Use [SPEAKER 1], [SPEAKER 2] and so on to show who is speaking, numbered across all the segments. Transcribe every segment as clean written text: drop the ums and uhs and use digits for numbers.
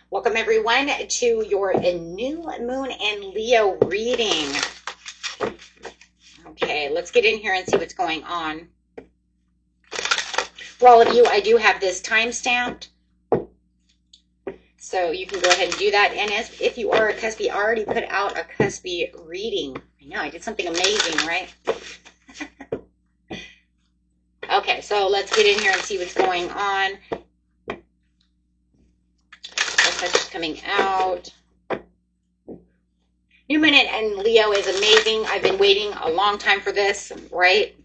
[SPEAKER 1] Welcome everyone to your new moon and Leo reading. Okay, let's get in here and see what's going on. For all of you, I do have this time stamped, so you can go ahead and do that. And if you are a cuspy, I already put out a cuspy reading. I know, I did something amazing, right? Okay, so let's get in here and see what's going on. That's coming out. New moon and Leo is amazing. I've been waiting a long time for this, right?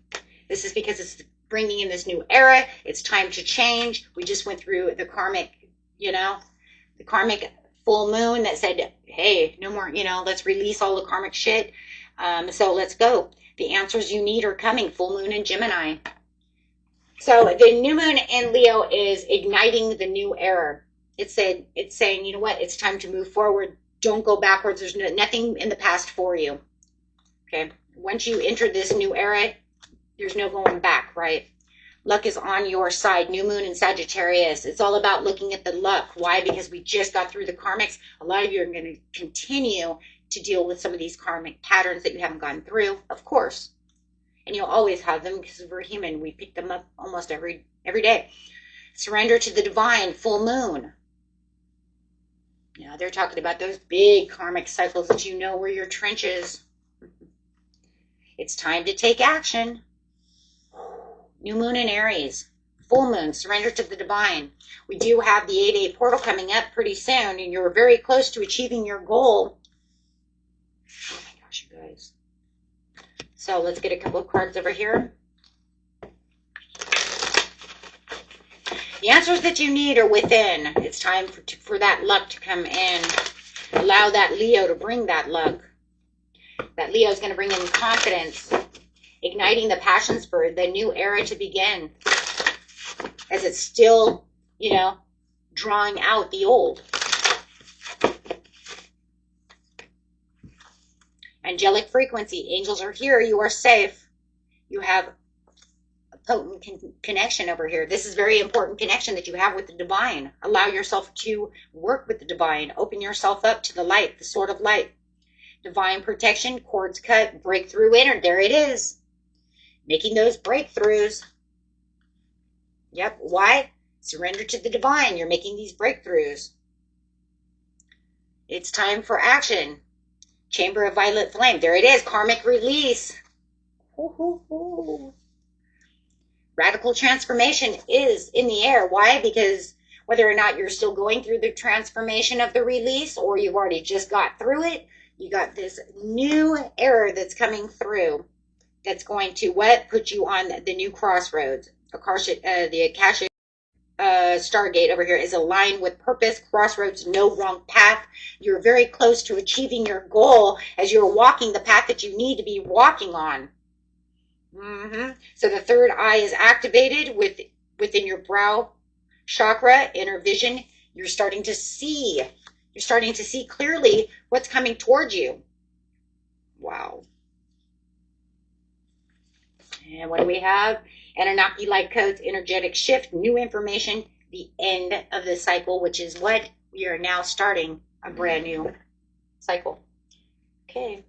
[SPEAKER 1] This is because it's bringing in this new era. It's time to change. We just went through the karmic, the karmic full moon that said, hey, no more, let's release all the karmic shit. So let's go. The answers you need are coming. Full moon in Gemini. So the new moon in Leo is igniting the new era. It's saying, you know what? It's time to move forward. Don't go backwards. There's nothing in the past for you. Okay. Once you enter this new era, there's no going back, right? Luck is on your side. New moon in Sagittarius. It's all about looking at the luck. Why? Because we just got through the karmics. A lot of you are going to continue to deal with some of these karmic patterns that you haven't gone through, of course. And you'll always have them because we're human. We pick them up almost every day. Surrender to the divine. Full moon. They're talking about those big karmic cycles that you know were your trenches. It's time to take action. New moon in Aries. Full moon. Surrender to the divine. We do have the 8-day portal coming up pretty soon, and you're very close to achieving your goal. Oh my gosh, you guys. So let's get a couple of cards over here. The answers that you need are within. It's time for that luck to come in. Allow that Leo to bring that luck. That Leo is going to bring in confidence, igniting the passions for the new era to begin. As it's still, drawing out the old. Angelic frequency. Angels are here. You are safe. You have potent connection over here. This is very important connection that you have with the divine. Allow yourself to work with the divine. Open yourself up to the light, the sword of light. Divine protection, cords cut, breakthrough entered. There it is. Making those breakthroughs. Yep. Why? Surrender to the divine. You're making these breakthroughs. It's time for action. Chamber of violet flame. There it is. Karmic release. Radical transformation is in the air. Why? Because whether or not you're still going through the transformation of the release or you've already just got through it, you got this new era that's coming through that's going to put you on the new crossroads. The Akashic Stargate over here is aligned with purpose, crossroads, no wrong path. You're very close to achieving your goal as you're walking the path that you need to be walking on. So the third eye is activated within your brow chakra, inner vision. You're starting to see. You're starting to see clearly what's coming towards you. Wow. And what do we have? Anunnaki light codes, energetic shift, new information, the end of the cycle, which is what we are now starting a brand new cycle. Okay.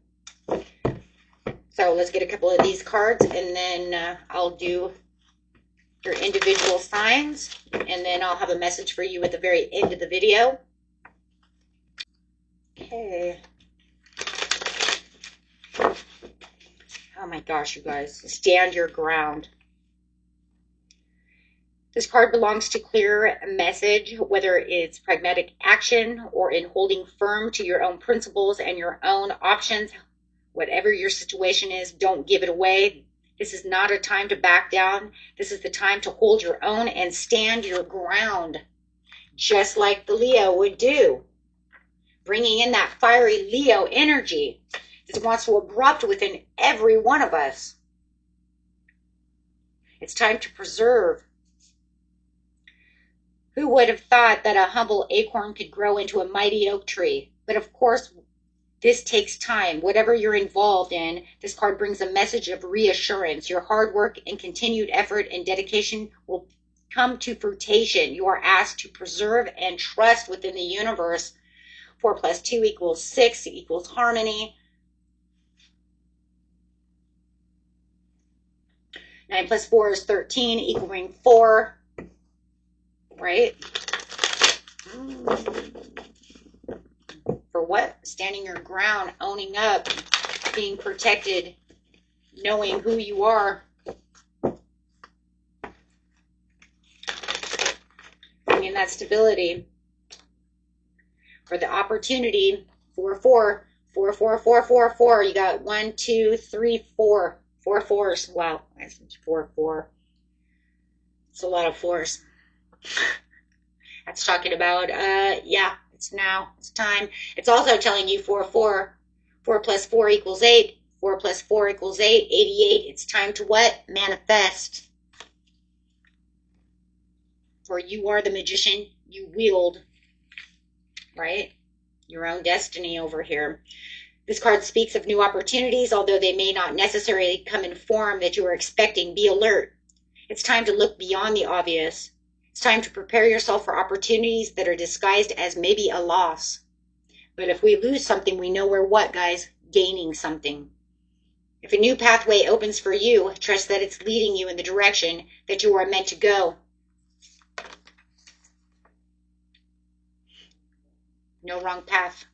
[SPEAKER 1] So let's get a couple of these cards, and then I'll do your individual signs, and then I'll have a message for you at the very end of the video. Okay. Oh my gosh, you guys. Stand your ground. This card belongs to clear message, whether it's pragmatic action or in holding firm to your own principles and your own options. Whatever your situation is, don't give it away. This is not a time to back down. This is the time to hold your own and stand your ground, just like the Leo would do. Bringing in that fiery Leo energy that wants to erupt within every one of us. It's time to preserve. Who would have thought that a humble acorn could grow into a mighty oak tree? But of course, This takes time. Whatever you're involved in, this card brings a message of reassurance. Your hard work and continued effort and dedication will come to fruition. You are asked to preserve and trust within the universe. 4 plus 2 equals 6, equals harmony. 9 plus 4 is 13, equaling 4, right? For what? Standing your ground, owning up, being protected, knowing who you are. Bringing that stability. For the opportunity, 4, 4, 4, 4, 4, 4, 4. You got 1, 2, 3, 4. 4 fours. Wow, that's 4, 4. It's a lot of fours. That's talking about, yeah, it's now, it's time. It's also telling you 4, 4. 4 plus 4 equals 8. 4 plus 4 equals 8. 88. It's time to what? Manifest. For you are the magician. You wield, right? Your own destiny over here. This card speaks of new opportunities, although they may not necessarily come in form that you are expecting. Be alert. It's time to look beyond the obvious. It's time to prepare yourself for opportunities that are disguised as maybe a loss. But if we lose something, we know we're what, guys? Gaining something. If a new pathway opens for you, trust that it's leading you in the direction that you are meant to go. No wrong path.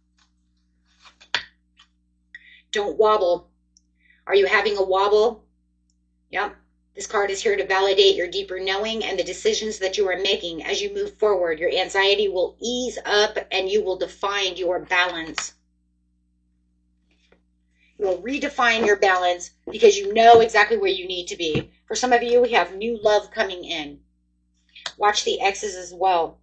[SPEAKER 1] Don't wobble. Are you having a wobble? Yep. This card is here to validate your deeper knowing and the decisions that you are making. As you move forward, your anxiety will ease up and you will define your balance. You will redefine your balance because you know exactly where you need to be. For some of you, we have new love coming in. Watch the X's as well.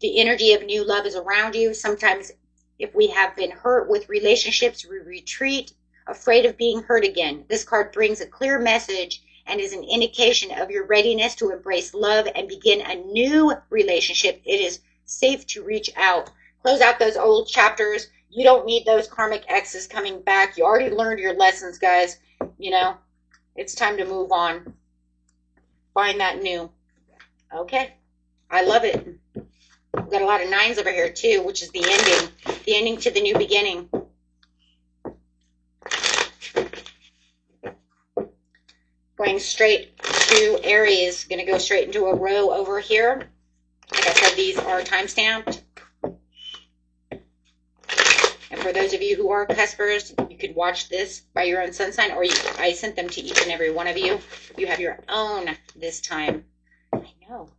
[SPEAKER 1] The energy of new love is around you. Sometimes if we have been hurt with relationships, we retreat, afraid of being hurt again. This card brings a clear message and is an indication of your readiness to embrace love and begin a new relationship. It is safe to reach out. Close out those old chapters. You don't need those karmic exes coming back. You already learned your lessons, guys. You know, it's time to move on. Find that new. Okay. I love it. We've got a lot of 9s over here too, which is the ending to the new beginning. Going straight to Aries, going to go straight into a row over here. Like I said, these are time-stamped. And for those of you who are cuspers, you could watch this by your own sun sign, or I sent them to each and every one of you. You have your own this time. I know.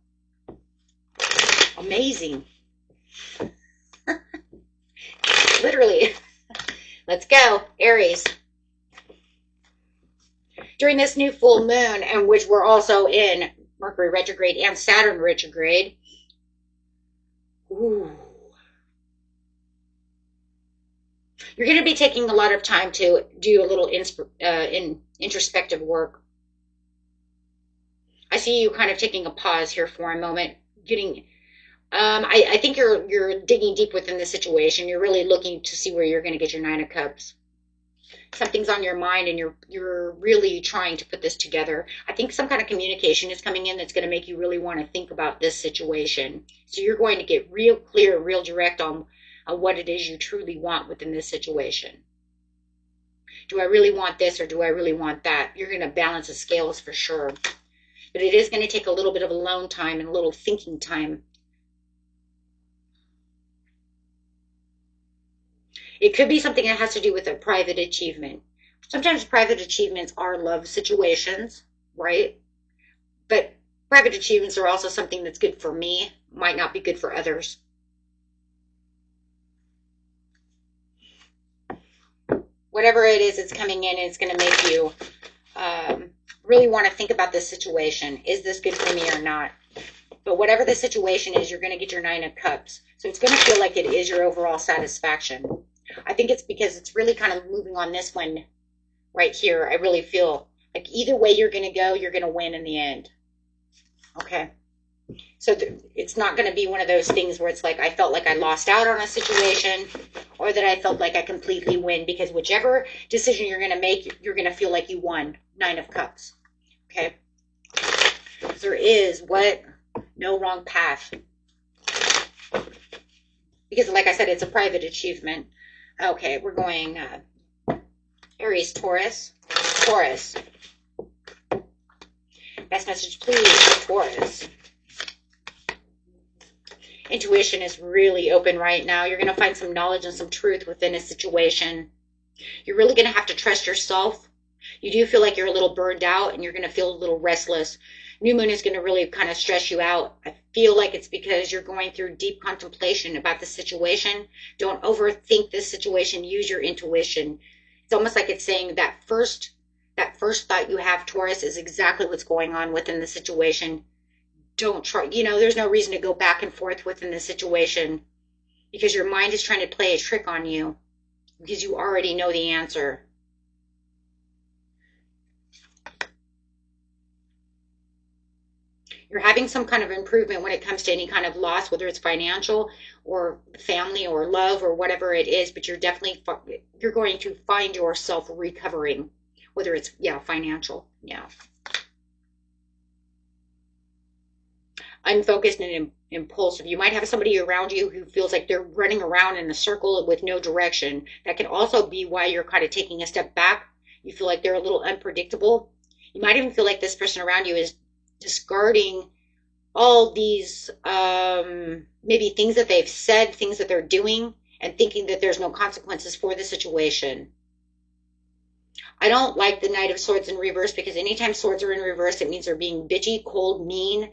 [SPEAKER 1] Amazing. Literally. Let's go, Aries. During this new full moon, and which we're also in Mercury retrograde and Saturn retrograde, ooh, you're going to be taking a lot of time to do a little introspective work. I see you kind of taking a pause here for a moment, getting. I think you're digging deep within the situation. You're really looking to see where you're going to get your 9 of Cups. Something's on your mind, and you're really trying to put this together. I think some kind of communication is coming in that's going to make you really want to think about this situation. So you're going to get real clear, real direct on what it is you truly want within this situation. Do I really want this, or do I really want that? You're going to balance the scales for sure. But it is going to take a little bit of alone time and a little thinking time. It could be something that has to do with a private achievement. Sometimes private achievements are love situations, right? But private achievements are also something that's good for me, might not be good for others. Whatever it is, it's coming in and it's going to make you really want to think about this situation. Is this good for me or not? But whatever the situation is, you're going to get your 9 of Cups. So it's going to feel like it is your overall satisfaction. I think it's because it's really kind of moving on this one right here. I really feel like either way you're going to go, you're going to win in the end. Okay. So it's not going to be one of those things where it's like I felt like I lost out on a situation or that I felt like I completely win, because whichever decision you're going to make, you're going to feel like you won. 9 of Cups. Okay? There is what? No wrong path. Because like I said, it's a private achievement. Okay, we're going Aries, Taurus. Taurus. Best message, please, Taurus. Intuition is really open right now. You're going to find some knowledge and some truth within a situation. You're really going to have to trust yourself. You do feel like you're a little burned out and you're going to feel a little restless. New moon is going to really kind of stress you out. I feel like it's because you're going through deep contemplation about the situation. Don't overthink this situation. Use your intuition. It's almost like it's saying that first thought you have, Taurus, is exactly what's going on within the situation. Don't try, there's no reason to go back and forth within the situation because your mind is trying to play a trick on you because you already know the answer. You're having some kind of improvement when it comes to any kind of loss, whether it's financial or family or love or whatever it is, but you're going to find yourself recovering, whether it's, financial, unfocused and impulsive. You might have somebody around you who feels like they're running around in a circle with no direction. That can also be why you're kind of taking a step back. You feel like they're a little unpredictable. You might even feel like this person around you is discarding all these maybe things that they've said, things that they're doing, and thinking that there's no consequences for the situation. I don't like the Knight of Swords in reverse because anytime swords are in reverse, it means they're being bitchy, cold, mean.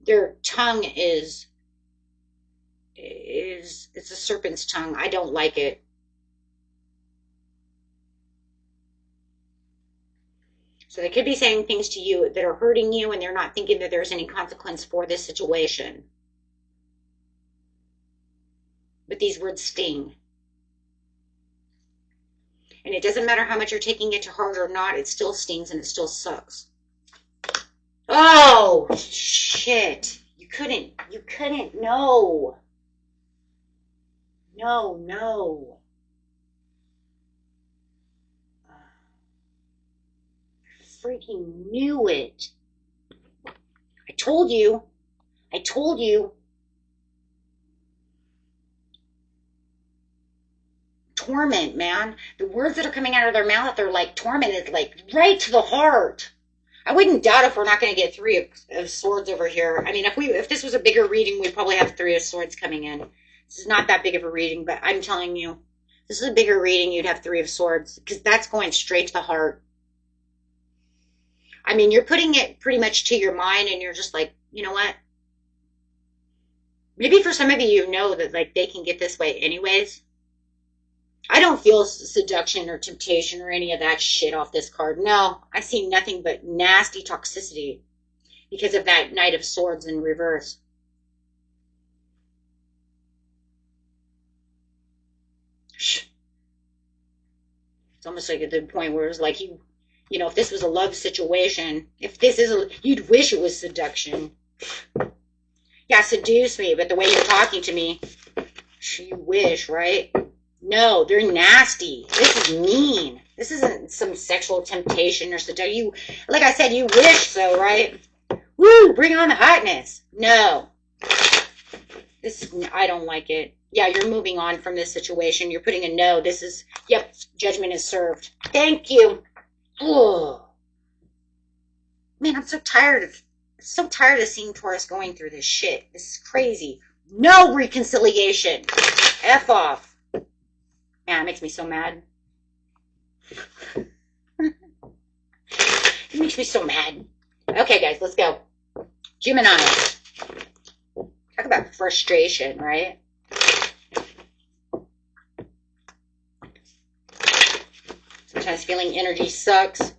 [SPEAKER 1] Their tongue it's a serpent's tongue. I don't like it. So they could be saying things to you that are hurting you and they're not thinking that there's any consequence for this situation. But these words sting. And it doesn't matter how much you're taking it to heart or not, it still stings and it still sucks. Oh, shit. You couldn't, no. No. Freaking knew it. I told you. Torment, man. The words that are coming out of their mouth, they're like tormented, like right to the heart. I wouldn't doubt if we're not going to get 3 of Swords over here. I mean, if this was a bigger reading, we'd probably have 3 of Swords coming in. This is not that big of a reading, but I'm telling you, this is a bigger reading, you'd have 3 of Swords, because that's going straight to the heart. I mean, you're putting it pretty much to your mind, and you're just like, you know what? Maybe for some of you know that like they can get this way anyways. I don't feel seduction or temptation or any of that shit off this card. No, I see nothing but nasty toxicity because of that Knight of Swords in reverse. It's almost like at the point where it's like if this was a love situation, you'd wish it was seduction. Yeah, seduce me, but the way you're talking to me, you wish, right? No, they're nasty. This is mean. This isn't some sexual temptation or seduction. Like I said, you wish so, right? Woo, bring on the hotness. No. I don't like it. Yeah, you're moving on from this situation. You're putting a no. Yep, judgment is served. Thank you. Oh. Man, I'm so tired of seeing Taurus going through this shit. This is crazy. No reconciliation. F off. Man, it makes me so mad. It makes me so mad. Okay, guys, let's go. Gemini. Talk about frustration, right? Sometimes feeling energy sucks.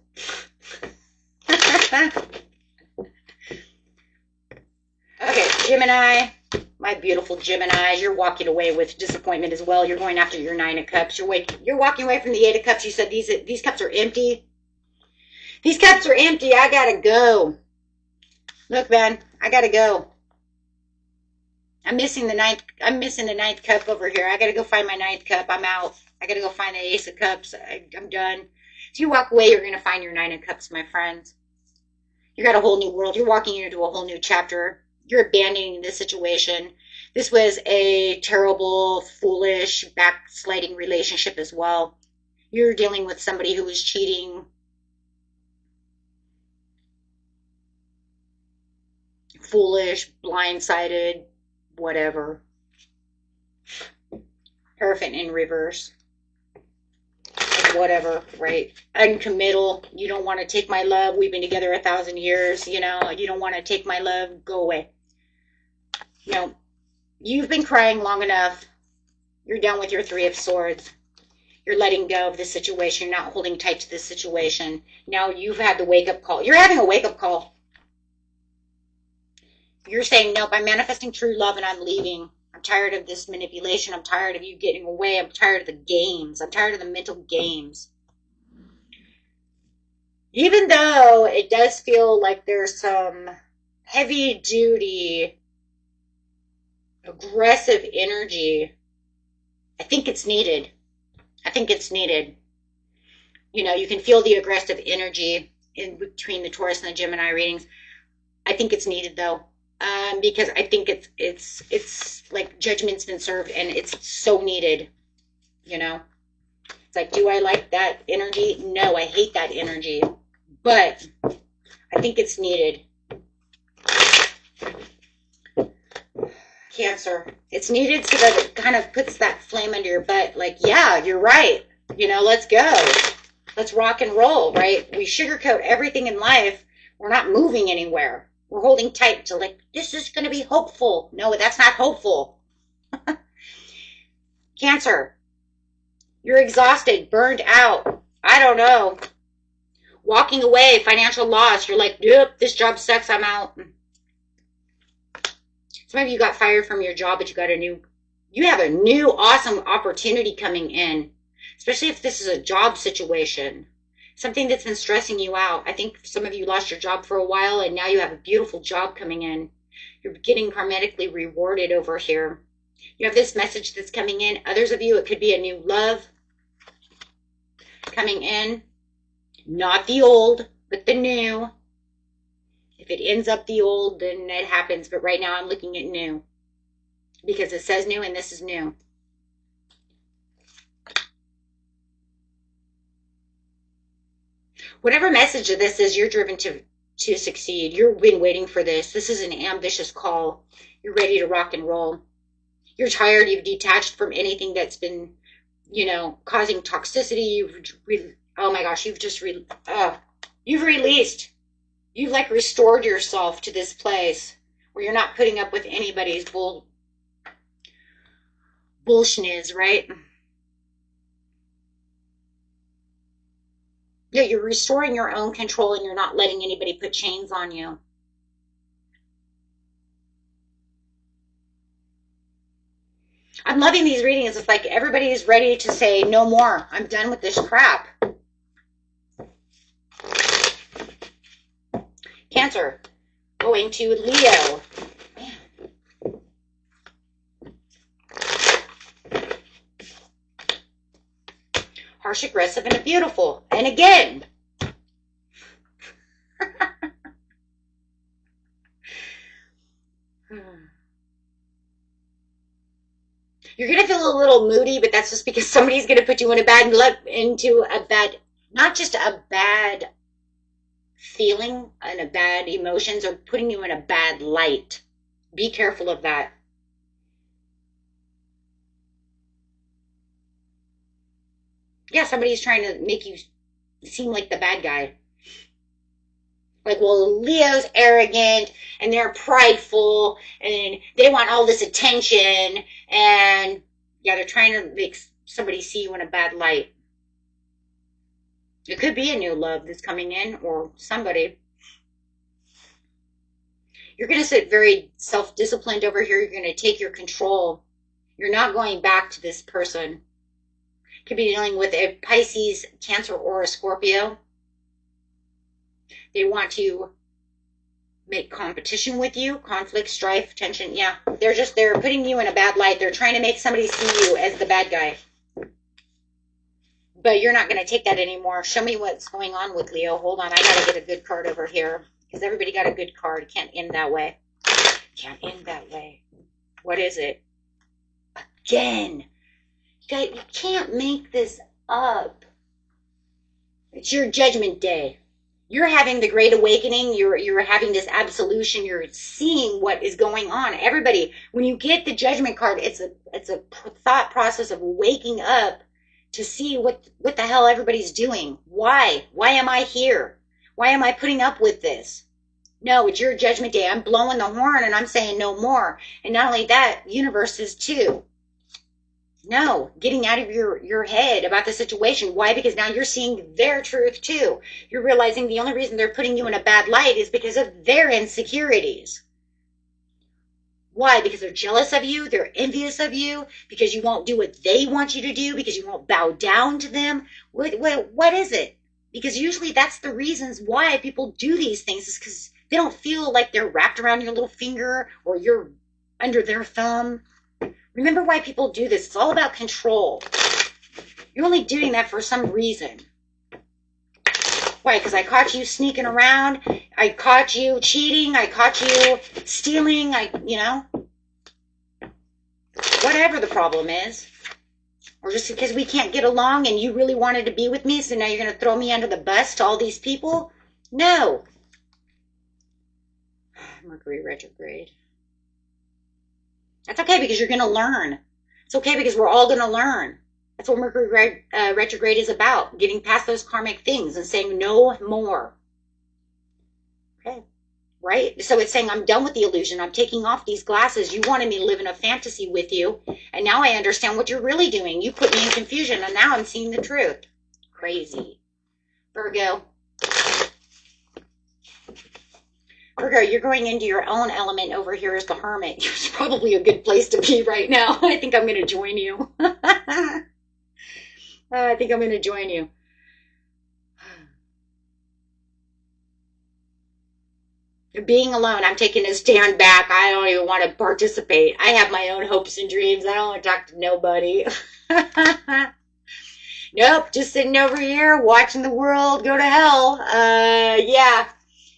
[SPEAKER 1] Okay, Gemini. My beautiful Gemini, you're walking away with disappointment as well. You're going after your 9 of Cups. You're walking away from the 8 of Cups. You said these cups are empty. These cups are empty. I gotta go. Look, man, I gotta go. I'm missing the ninth. I'm missing the ninth cup over here. I gotta go find my ninth cup. I'm out. I gotta go find the ace of cups. I'm done. So you walk away, you're gonna find your nine of cups, my friends. You got a whole new world. You're walking into a whole new chapter. You're abandoning this situation. This was a terrible, foolish, backsliding relationship as well. You're dealing with somebody who was cheating, foolish, blindsided, whatever. Hierophant in reverse. Whatever, right? Uncommittal. You don't want to take my love. We've been together 1,000 years. You know, you don't want to take my love. Go away. You know, you've been crying long enough. You're done with your Three of Swords. You're letting go of this situation. You're not holding tight to this situation. Now you've had the wake-up call. You're having a wake-up call. You're saying, nope, I'm manifesting true love and I'm leaving. I'm tired of this manipulation. I'm tired of you getting away. I'm tired of the games. I'm tired of the mental games. Even though it does feel like there's some heavy-duty, aggressive energy, I think it's needed. I think it's needed. You know, you can feel the aggressive energy in between the Taurus and the Gemini readings. I think it's needed, though. Because I think it's like judgment's been served and it's so needed, you know. It's like, do I like that energy? No, I hate that energy, but I think it's needed. Cancer, it's needed so that it kind of puts that flame under your butt. Like, yeah, you're right. You know, let's go. Let's rock and roll, right? We sugarcoat everything in life. We're not moving anywhere. We're holding tight to like, this is going to be hopeful. No, that's not hopeful. Cancer, you're exhausted, burned out. I don't know. Walking away, financial loss. You're like, yep, this job sucks. I'm out. Some of you got fired from your job, but you have a new awesome opportunity coming in, especially if this is a job situation. Something that's been stressing you out. I think some of you lost your job for a while and now you have a beautiful job coming in. You're getting karmatically rewarded over here. You have this message that's coming in. Others of you, it could be a new love coming in. Not the old, but the new. If it ends up the old, then it happens. But right now I'm looking at new. Because it says new and this is new. Whatever message of this is, you're driven to succeed. You've been waiting for this. This is an ambitious call. You're ready to rock and roll. You're tired. You've detached from anything that's been, you know, causing toxicity. Oh my gosh, you've released. You've like restored yourself to this place where you're not putting up with anybody's bullshniz, right? Yeah, you're restoring your own control and you're not letting anybody put chains on you. I'm loving these readings. It's like everybody is ready to say, no more. I'm done with this crap. Cancer, going to Leo. Harsh, aggressive, and beautiful. And again, you're going to feel a little moody, but that's just because somebody's going to put you in not just a bad feeling and a bad emotions, or putting you in a bad light. Be careful of that. Yeah, somebody's trying to make you seem like the bad guy. Like, well, Leo's arrogant and they're prideful and they want all this attention, and yeah, they're trying to make somebody see you in a bad light. It could be a new love that's coming in, or somebody. You're going to sit very self-disciplined over here. You're going to take your control. You're not going back to this person. Could be dealing with a Pisces, Cancer, or a Scorpio. They want to make competition with you, conflict, strife, tension. Yeah, they're putting you in a bad light. They're trying to make somebody see you as the bad guy. But you're not going to take that anymore. Show me what's going on with Leo. Hold on, I got to get a good card over here. Because everybody got a good card. It can't end that way. Can't end that way. What is it? Again. You can't make this up. It's your judgment day. You're having the great awakening. You're having this absolution. You're seeing what is going on. Everybody, when you get the judgment card, it's a thought process of waking up to see what the hell everybody's doing. Why? Why am I here? Why am I putting up with this? No, it's your judgment day. I'm blowing the horn and I'm saying no more. And not only that, universe is too. No, getting out of your head about the situation. Why? Because now you're seeing their truth too. You're realizing the only reason they're putting you in a bad light is because of their insecurities. Why? Because they're jealous of you, they're envious of you, because you won't do what they want you to do, because you won't bow down to them. What is it? Because usually that's the reasons why people do these things, is because they don't feel like they're wrapped around your little finger or you're under their thumb. Remember why people do this. It's all about control. You're only doing that for some reason. Why? Because I caught you sneaking around. I caught you cheating. I caught you stealing. Whatever the problem is. Or just because we can't get along and you really wanted to be with me, so now you're going to throw me under the bus to all these people? No. Mercury retrograde. That's okay, because you're going to learn. It's okay because we're all going to learn. That's what Mercury retrograde is about, getting past those karmic things and saying no more. Okay, right? So it's saying I'm done with the illusion. I'm taking off these glasses. You wanted me to live in a fantasy with you, and now I understand what you're really doing. You put me in confusion, and now I'm seeing the truth. Crazy. Virgo. Virgo, you're going into your own element over here as the Hermit. It's probably a good place to be right now. I think I'm going to join you. I think I'm going to join you. Being alone, I'm taking a stand back. I don't even want to participate. I have my own hopes and dreams. I don't want to talk to nobody. Nope, just sitting over here watching the world go to hell.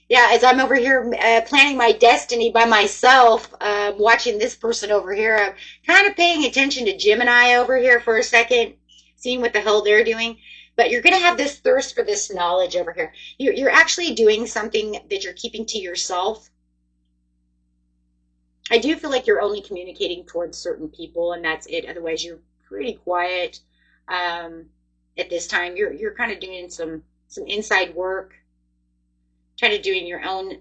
[SPEAKER 1] Yeah, as I'm over here planning my destiny by myself, watching this person over here, I'm kind of paying attention to Gemini over here for a second, seeing what the hell they're doing. But you're going to have this thirst for this knowledge over here. You're actually doing something that you're keeping to yourself. I do feel like you're only communicating towards certain people, and that's it. Otherwise, you're pretty quiet at this time. You're kind of doing some inside work, kind of doing your own.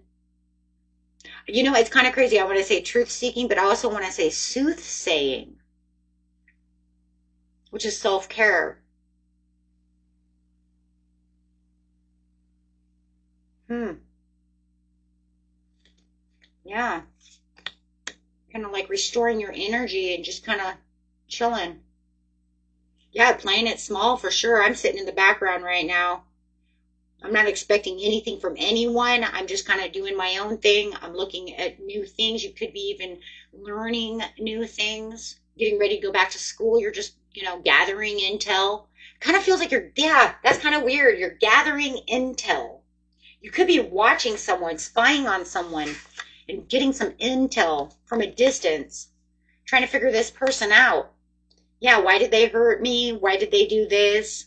[SPEAKER 1] It's kind of crazy. I want to say truth-seeking, but I also want to say soothsaying, which is self-care. Yeah. Kind of like restoring your energy and just kind of chilling. Yeah, playing it small for sure. I'm sitting in the background right now. I'm not expecting anything from anyone. I'm just kind of doing my own thing. I'm looking at new things. You could be even learning new things, getting ready to go back to school. You're just, gathering intel. Kind of feels like that's kind of weird. You're gathering intel. You could be watching someone, spying on someone, and getting some intel from a distance, trying to figure this person out. Yeah, why did they hurt me? Why did they do this?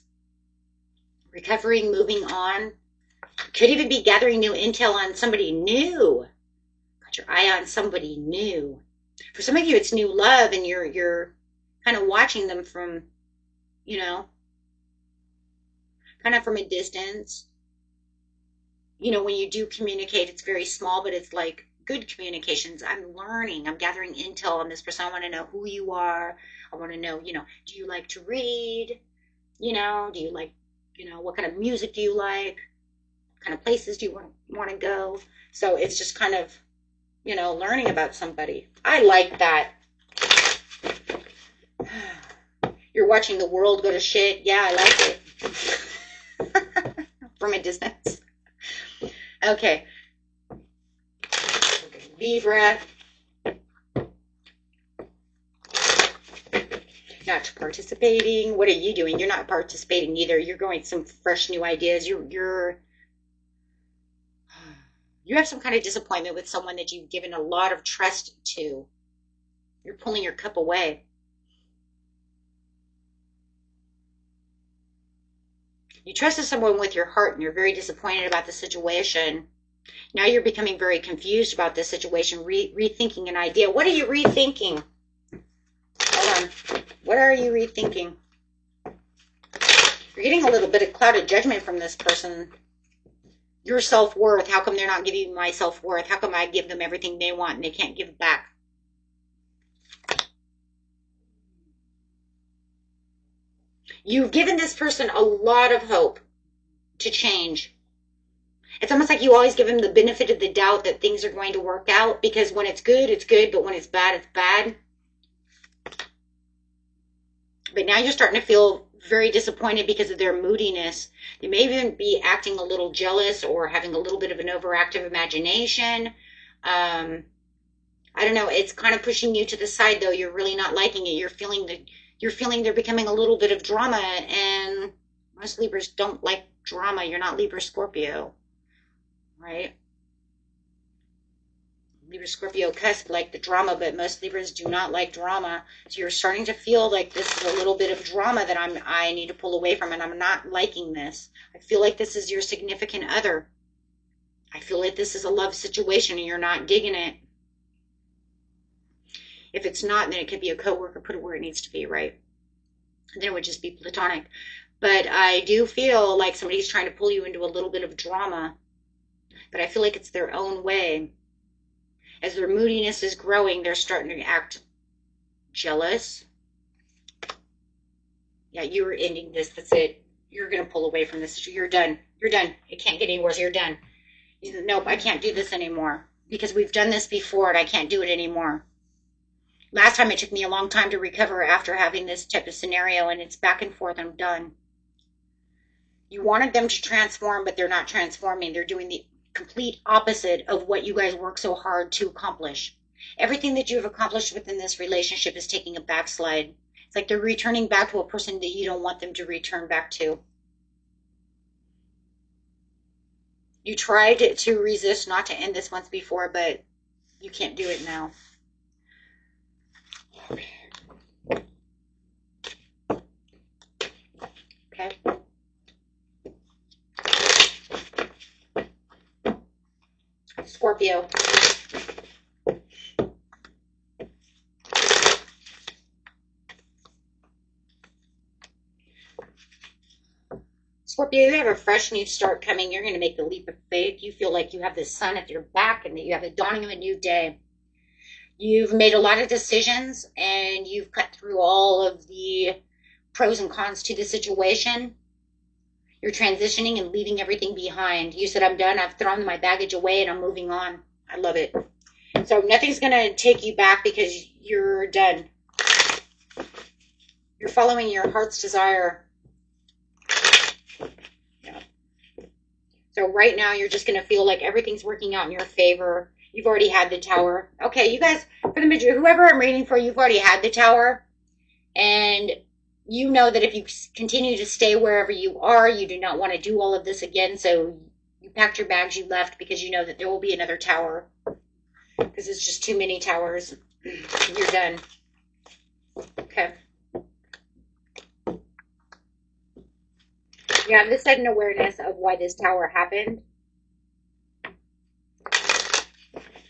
[SPEAKER 1] Recovering, moving on. Could even be gathering new intel on somebody new. Got your eye on somebody new. For some of you, it's new love, and you're kind of watching them from, kind of from a distance. When you do communicate, it's very small, but it's like good communications. I'm learning. I'm gathering intel on this person. I want to know who you are. I want to know, do you like to read? Do you like, what kind of music do you like? What kind of places do you want to go? So it's just kind of, learning about somebody. I like that. You're watching the world go to shit. Yeah, I like it. From a distance. Okay. Libra. Not participating. What are you doing? You're not participating either. You're going some fresh new ideas. You have some kind of disappointment with someone that you've given a lot of trust to. You're pulling your cup away. You trusted someone with your heart and you're very disappointed about the situation. Now you're becoming very confused about this situation, rethinking an idea. What are you rethinking? Hold on. What are you rethinking? You're getting a little bit of clouded judgment from this person. Your self-worth. How come they're not giving you my self-worth? How come I give them everything they want and they can't give back? You've given this person a lot of hope to change. It's almost like you always give them the benefit of the doubt that things are going to work out, because when it's good, but when it's bad, it's bad. But now you're starting to feel very disappointed because of their moodiness. They may even be acting a little jealous or having a little bit of an overactive imagination. I don't know. It's kind of pushing you to the side, though. You're really not liking it. You're feeling they're becoming a little bit of drama, and most Libras don't like drama. You're not Libra Scorpio, right? Libra Scorpio cusp like the drama, but most Libras do not like drama. So you're starting to feel like this is a little bit of drama that I need to pull away from, and I'm not liking this. I feel like this is your significant other. I feel like this is a love situation and you're not digging it. If it's not, then it could be a coworker. Put it where it needs to be, right? Then it would just be platonic. But I do feel like somebody's trying to pull you into a little bit of drama. But I feel like it's their own way. As their moodiness is growing, they're starting to act jealous. Yeah, you were ending this. That's it. You're going to pull away from this. You're done. You're done. It can't get any worse. You're done. You said, nope, I can't do this anymore. Because we've done this before and I can't do it anymore. Last time it took me a long time to recover after having this type of scenario, and it's back and forth. I'm done. You wanted them to transform, but they're not transforming. They're doing the complete opposite of what you guys work so hard to accomplish. Everything that you've accomplished within this relationship is taking a backslide. It's like they're returning back to a person that you don't want them to return back to. You tried to resist not to end this once before, but you can't do it now. Okay. Scorpio. Scorpio, you have a fresh new start coming. You're going to make the leap of faith. You feel like you have the sun at your back and that you have the dawning of a new day. You've made a lot of decisions and you've cut through all of the pros and cons to the situation. You're transitioning and leaving everything behind. You said, I'm done. I've thrown my baggage away and I'm moving on. I love it. So nothing's going to take you back because you're done. You're following your heart's desire. Yeah. So right now you're just going to feel like everything's working out in your favor. You've already had the tower. Okay, you guys, for the majority, whoever I'm reading for, you've already had the tower. And you know that if you continue to stay wherever you are, you do not want to do all of this again. So you packed your bags, you left because you know that there will be another tower. Because it's just too many towers. You're done. Okay. You have the sudden awareness of why this tower happened.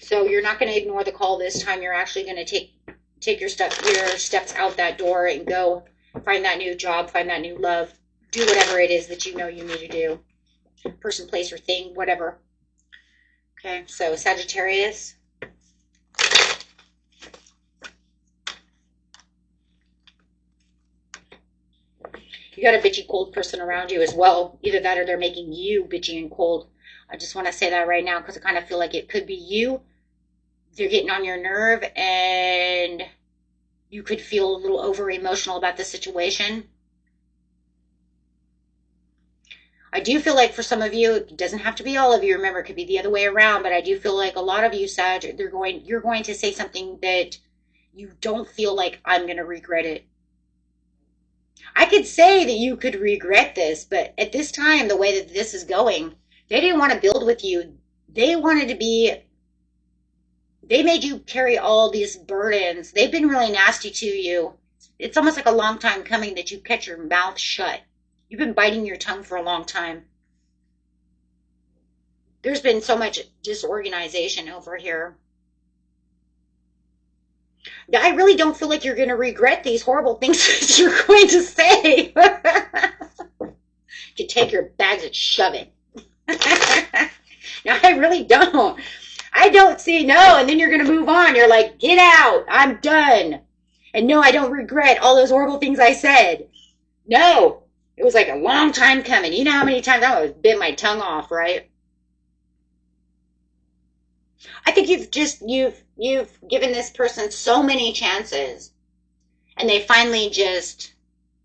[SPEAKER 1] So you're not going to ignore the call this time. You're actually going to take your steps out that door and go find that new job, find that new love, do whatever it is that you know you need to do. Person, place, or thing, whatever. Okay, so Sagittarius. You got a bitchy cold person around you as well. Either that or they're making you bitchy and cold. I just want to say that right now because I kind of feel like it could be you. They're getting on your nerve and you could feel a little over emotional about the situation. I do feel like for some of you, it doesn't have to be all of you. Remember, it could be the other way around, but I do feel like a lot of you, Sag, you're going to say something that you don't feel like I'm going to regret it. I could say that you could regret this, but at this time, the way that this is going, they didn't want to build with you. They wanted to be, they made you carry all these burdens. They've been really nasty to you. It's almost like a long time coming that you kept your mouth shut. You've been biting your tongue for a long time. There's been so much disorganization over here. I really don't feel like you're going to regret these horrible things that you're going to say. You take your bags and shove it. No, I really don't. I don't see, no, and then you're going to move on. You're like, get out. I'm done. And no, I don't regret all those horrible things I said. No, it was like a long time coming. You know how many times I would bit my tongue off, right? I think you've given this person so many chances, and they finally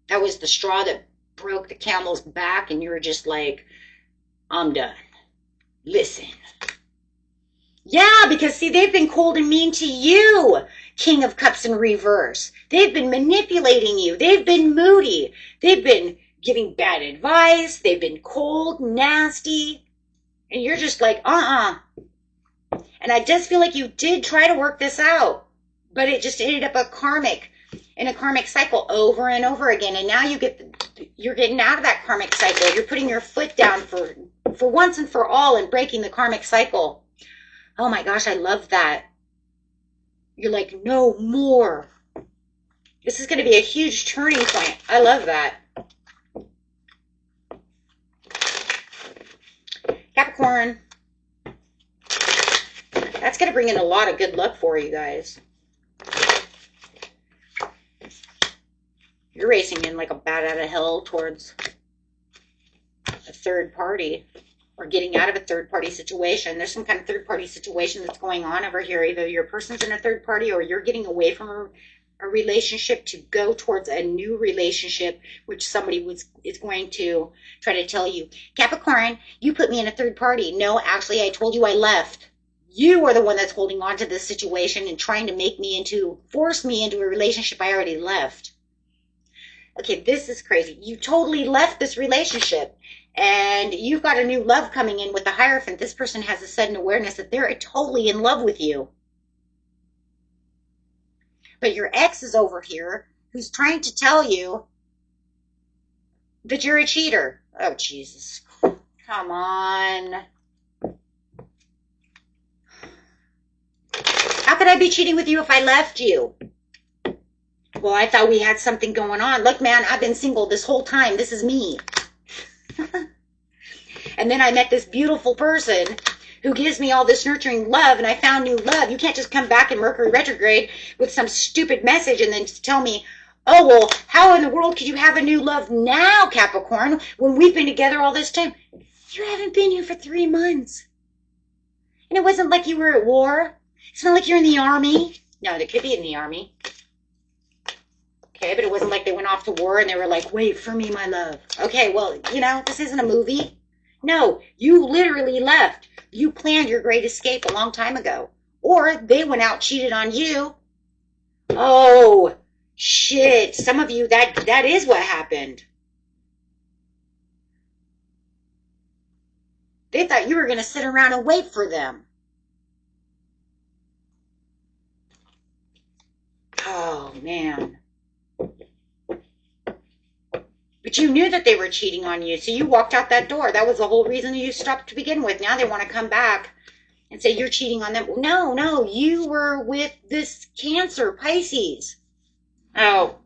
[SPEAKER 1] that was the straw that broke the camel's back, and you were just like, I'm done. Listen. Yeah, because see, they've been cold and mean to you, King of Cups in reverse. They've been manipulating you. They've been moody. They've been giving bad advice. They've been cold, nasty, and you're just like, And I just feel like you did try to work this out, but it just ended up in a karmic cycle over and over again. And now you're getting out of that karmic cycle. You're putting your foot down for once and for all and breaking the karmic cycle. Oh my gosh, I love that. You're like, no more. This is going to be a huge turning point. I love that. Capricorn. That's going to bring in a lot of good luck for you guys. You're racing in like a bat out of hell towards a third party or getting out of a third party situation. There's some kind of third party situation that's going on over here. Either your person's in a third party or you're getting away from a relationship to go towards a new relationship, which somebody is going to try to tell you, Capricorn, you put me in a third party. No, actually, I told you I left. You are the one that's holding on to this situation and trying to force me into a relationship I already left. Okay, this is crazy. You totally left this relationship and you've got a new love coming in with the Hierophant. This person has a sudden awareness that they're totally in love with you. But your ex is over here who's trying to tell you that you're a cheater. Oh, Jesus. Come on. How could I be cheating with you if I left you? Well, I thought we had something going on. Look, man, I've been single this whole time. This is me. And then I met this beautiful person who gives me all this nurturing love, and I found new love. You can't just come back in Mercury retrograde with some stupid message and then tell me, oh, well, how in the world could you have a new love now, Capricorn, when we've been together all this time? You haven't been here for 3 months. And it wasn't like you were at war. It's not like you're in the army. No, they could be in the army. Okay, but it wasn't like they went off to war and they were like, wait for me, my love. Okay, well, this isn't a movie. No, you literally left. You planned your great escape a long time ago. Or they went out, cheated on you. Oh, shit. Some of you, that is what happened. They thought you were going to sit around and wait for them. Oh, man. But you knew that they were cheating on you, so you walked out that door. That was the whole reason you stopped to begin with. Now they want to come back and say you're cheating on them. No, you were with this Cancer, Pisces. Oh.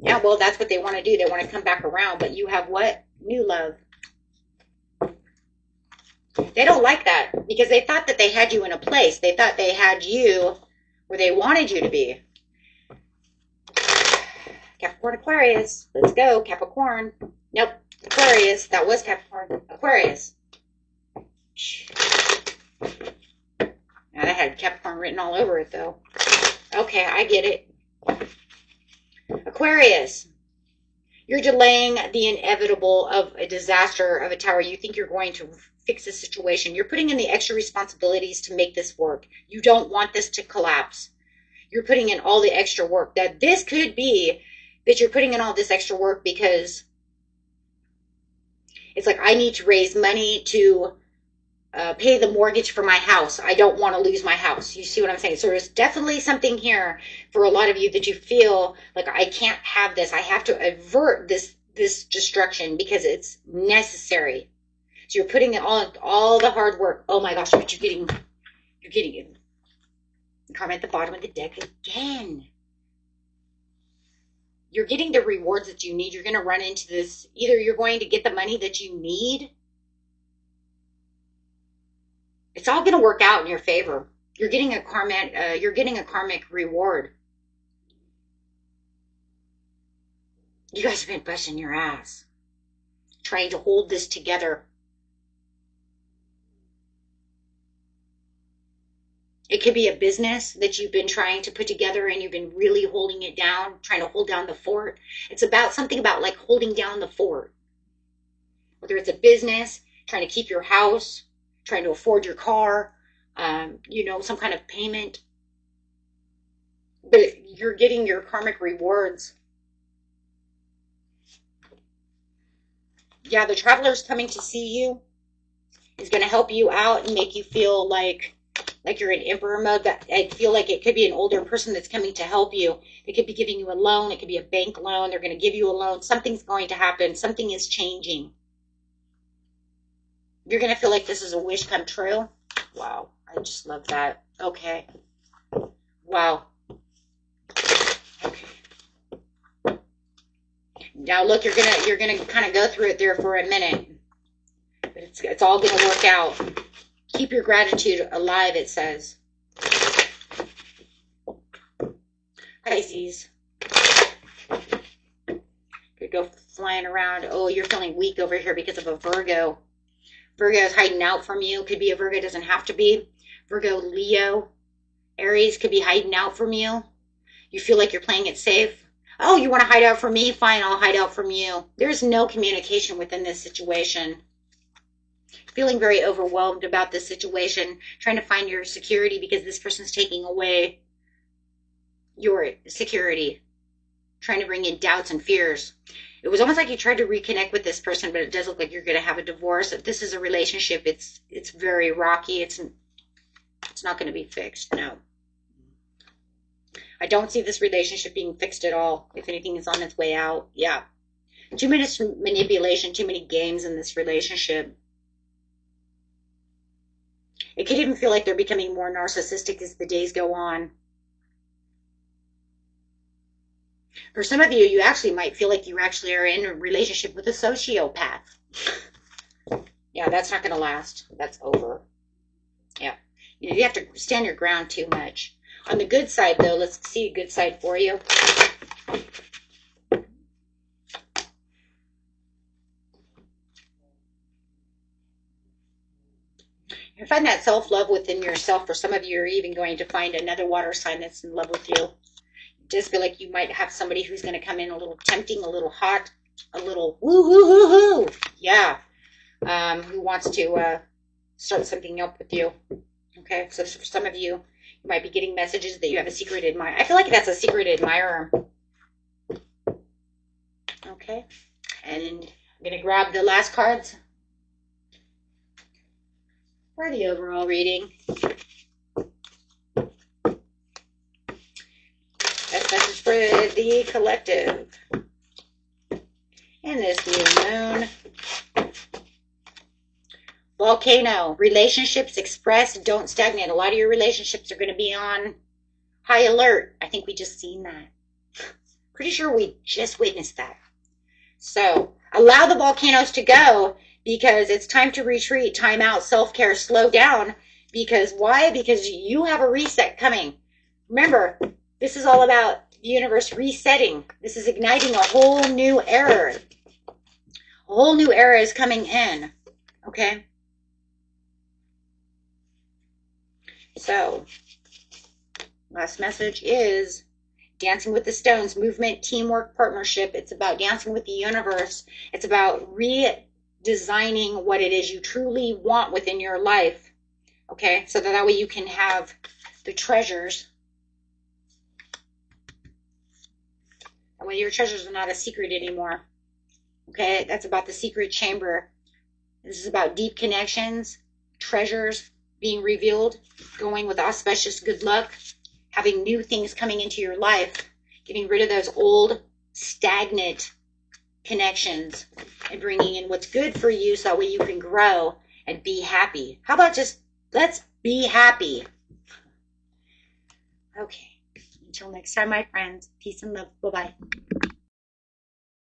[SPEAKER 1] Yeah, well, that's what they want to do. They want to come back around, but you have what? New love. They don't like that because they thought that they had you in a place. They thought they had you where they wanted you to be. Capricorn, Aquarius. Let's go, Capricorn. Nope, Aquarius. That was Capricorn. Aquarius. Now that had Capricorn written all over it, though. Okay, I get it. Aquarius. You're delaying the inevitable of a disaster of a tower. You think you're going to fix the situation. You're putting in the extra responsibilities to make this work. You don't want this to collapse. You're putting in all the extra work. That this could be that you're putting in all this extra work because it's like, I need to raise money to pay the mortgage for my house. I don't want to lose my house. You see what I'm saying? So there's definitely something here for a lot of you that you feel like, I can't have this. I have to avert this destruction because it's necessary. So you're putting in all the hard work. Oh my gosh, but you're getting it. Karma at the bottom of the deck again. You're getting the rewards that you need. You're going to run into this. Either you're going to get the money that you need. It's all going to work out in your favor. You're getting a karmic reward. You guys have been busting your ass trying to hold this together. It could be a business that you've been trying to put together and you've been really holding it down, trying to hold down the fort. It's about something about like holding down the fort. Whether it's a business, trying to keep your house, trying to afford your car, some kind of payment. But you're getting your karmic rewards. Yeah, the traveler's coming to see you is going to help you out and make you feel like you're in emperor mode. That I feel like it could be an older person that's coming to help you. They could be giving you a loan. It could be a bank loan. They're going to give you a loan. Something's going to happen. Something is changing. You're going to feel like this is a wish come true. Wow. I just love that. Okay. Wow. Okay. Now look, you're gonna kind of go through it there for a minute. But it's all going to work out. Keep your gratitude alive, it says. Pisces. Could go flying around. Oh, you're feeling weak over here because of a Virgo. Virgo is hiding out from you. Could be a Virgo, doesn't have to be. Virgo, Leo, Aries could be hiding out from you. You feel like you're playing it safe. Oh, you want to hide out from me? Fine, I'll hide out from you. There's no communication within this situation. Feeling very overwhelmed about this situation, trying to find your security because this person's taking away your security, trying to bring in doubts and fears. It was almost like you tried to reconnect with this person, but it does look like you're going to have a divorce. If this is a relationship, it's very rocky. It's not going to be fixed. No. I don't see this relationship being fixed at all. If anything is on its way out. Yeah. Too much manipulation, too many games in this relationship. It could even feel like they're becoming more narcissistic as the days go on. For some of you, you actually might feel like you actually are in a relationship with a sociopath. Yeah, that's not going to last. That's over. Yeah. You have to stand your ground too much. On the good side, though, let's see a good side for you. You find that self-love within yourself. For some of you, you're even going to find another water sign that's in love with you. Just feel like you might have somebody who's going to come in a little tempting, a little hot, a little woo-hoo-hoo-hoo. Yeah. Who wants to start something up with you. Okay, so for some of you, you might be getting messages that you have a secret admirer. I feel like that's a secret admirer. Okay, and I'm going to grab the last cards for the overall reading. Best message for the collective. And this new moon. Volcano. Relationships express, don't stagnate. A lot of your relationships are going to be on high alert. I think we just seen that. Pretty sure we just witnessed that. So allow the volcanoes to go because it's time to retreat, time out, self-care, slow down. Because why? Because you have a reset coming. Remember, this is all about the universe resetting. This is igniting a whole new era. A whole new era is coming in. Okay? So, last message is Dancing with the Stones, movement, teamwork, partnership. It's about dancing with the universe. It's about redesigning what it is you truly want within your life. Okay, so that way you can have the treasures. That way your treasures are not a secret anymore. Okay, that's about the secret chamber. This is about deep connections, treasures being revealed, going with auspicious good luck, having new things coming into your life, getting rid of those old, stagnant connections, and bringing in what's good for you so that way you can grow and be happy. How about just let's be happy? Okay. Until next time, my friends. Peace and love. Bye-bye.